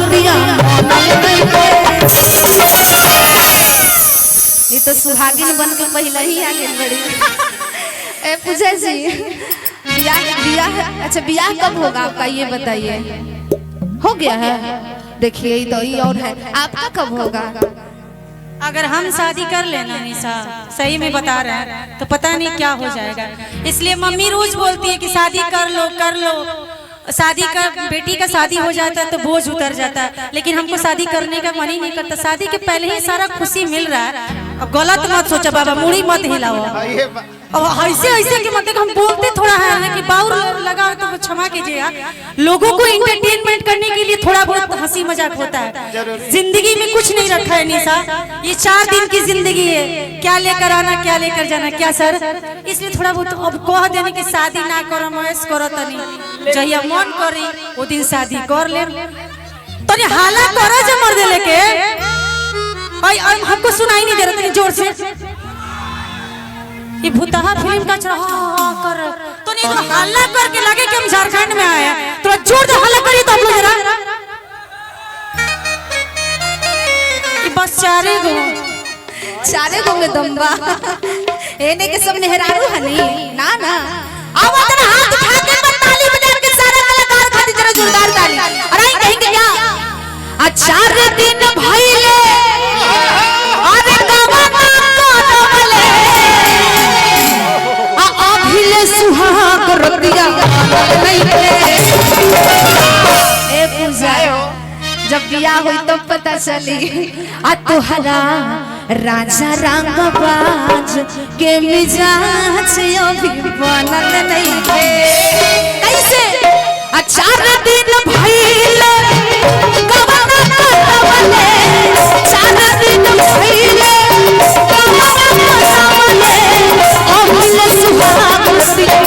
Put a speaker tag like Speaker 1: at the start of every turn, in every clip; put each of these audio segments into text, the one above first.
Speaker 1: रतिया ये तो सुहागिन बन के पहले ही आ गई बड़ी। ए पूजा जी बियाह अच्छा बियाह कब होगा आपका ये बताइए? हो गया है? देखिए तो ये और है, आपका कब होगा?
Speaker 2: अगर हम शादी कर लेना निशा, सही में बता रहे हैं, तो पता नहीं क्या हो जाएगा। इसलिए मम्मी रोज बोलती है कि शादी कर लो कर लो। शादी का बेटी का शादी हो जाता है तो बोझ उतर जाता है, लेकिन हमको शादी करने का मन ही नहीं करता। शादी के पहले ही सारा खुशी मिल रहा है। अब गलत मत सोचा बाबा, मुड़ी मत हिलाओ। ऐसे ऐसे कि मतलब हम बोलते थोड़ा है कि बाउर लगा तो क्षमा कीजिए। लोगों को एंटरटेनमेंट करने के लिए थोड़ा बहुत हंसी मजाक होता है। जिंदगी में कुछ नहीं रखा है निशा, ये 4 दिन की जिंदगी है। क्या लेकर आना क्या लेकर जाना, क्या सर? इसलिए थोड़ा बहुत अब कह देने की शादी ना करो महेश करो तनी, जहिया मन करी वो दिन शादी कर ले। तनी हाला करो जो मर्दे लेके हमको सुनाई नहीं दे रहा, तनी जोर से। ये भूतहा फिल्म का चढ़ा कर तो नहीं तो हल्ला करके लगे कि हम झारखंड में आए हैं। तो जोर से हल्ला करिए तो आप लोग जरा। ये बस 4 गो में दम्बा एने के सब मेहरारू हनी ना ना। अब अपना हाथ उठा के ताली बजा के सारे कलाकार खातिर जरा जोरदार ताली। अरे कहेंगे क्या? 4 दिन भइले अरे गवाना कोनवले अभिले सुहाग रतिया नहीं थे। ए पूजा जब बियाह हुई तो पता चली आ तोहरा राजा रंगबाज के मिजाज अभी बनल नहीं थे। कैसे? 4 दिन भइले गवाना कोनवले 4 दिन भइले गवाना कोनवले अभिले सुहाग रतिया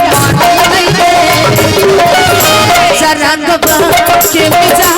Speaker 2: नहीं थे। रंगबाज के मिजाज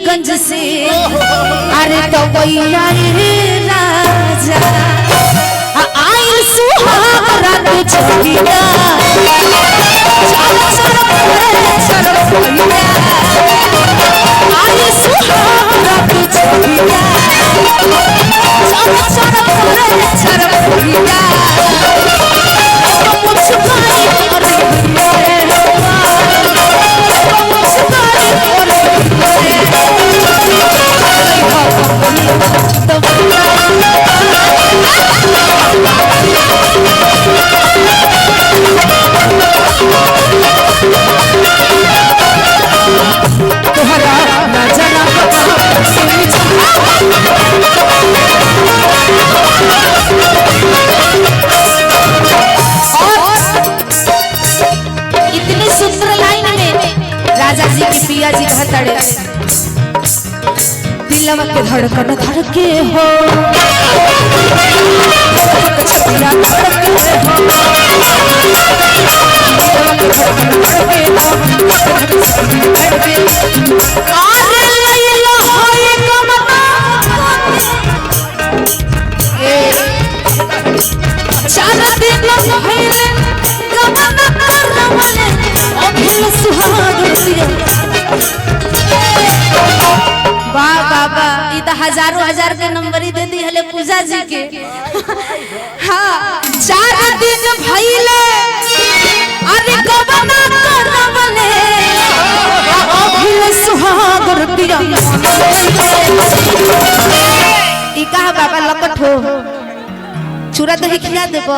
Speaker 2: गंज से अरे तो राजा आयल सुहाग रात छगिया आयल सुहाग रात छगिया दिलवा के धड़कन धड़के हो छतिया धड़के हो दिलवा के धड़कन धड़के हो धड़के अरे लैला होए कमना ए 4 दिन भइले कमना करवले अभिल सुहाग रतिया। वाह बाबा ये तो हजारों हजार के नंबर ही दे दी हले पूजा जी के। हाँ 4 दिन भइले अरे गबना करवले अभिल सुहाग रतिया।
Speaker 1: ई कहा बाबा लकट हो चूरा दही खिला देब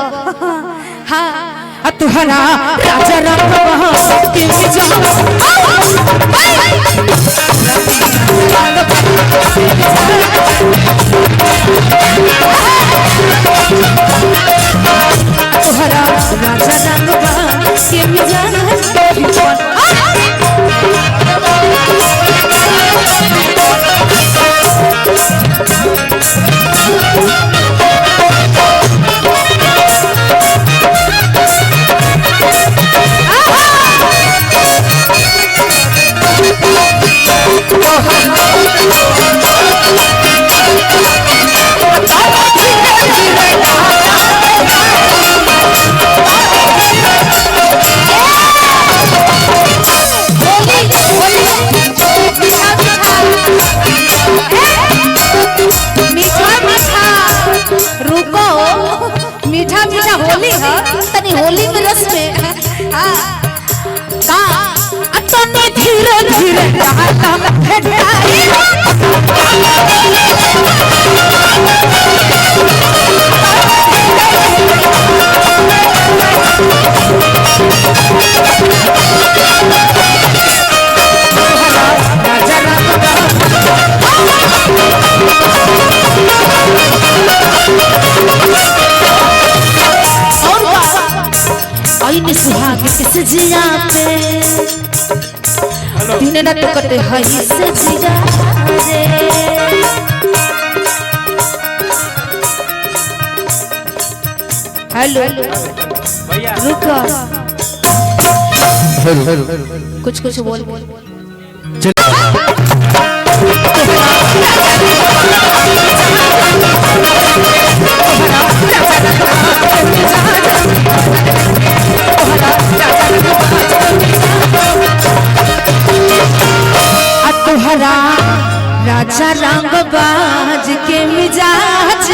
Speaker 1: हाँ तुहरा राजा राम के तुहरा राजा राम के मिजाज मीठा मीठा होली है तनी होली के रस में का तने धीरे धीरे रहता फेटाई सुहाग किस जिया पे दिन रात कटे हई से जिया रे हेलो रुको कुछ कुछ बोल तुहरा राजा रंग बाज के मिजाज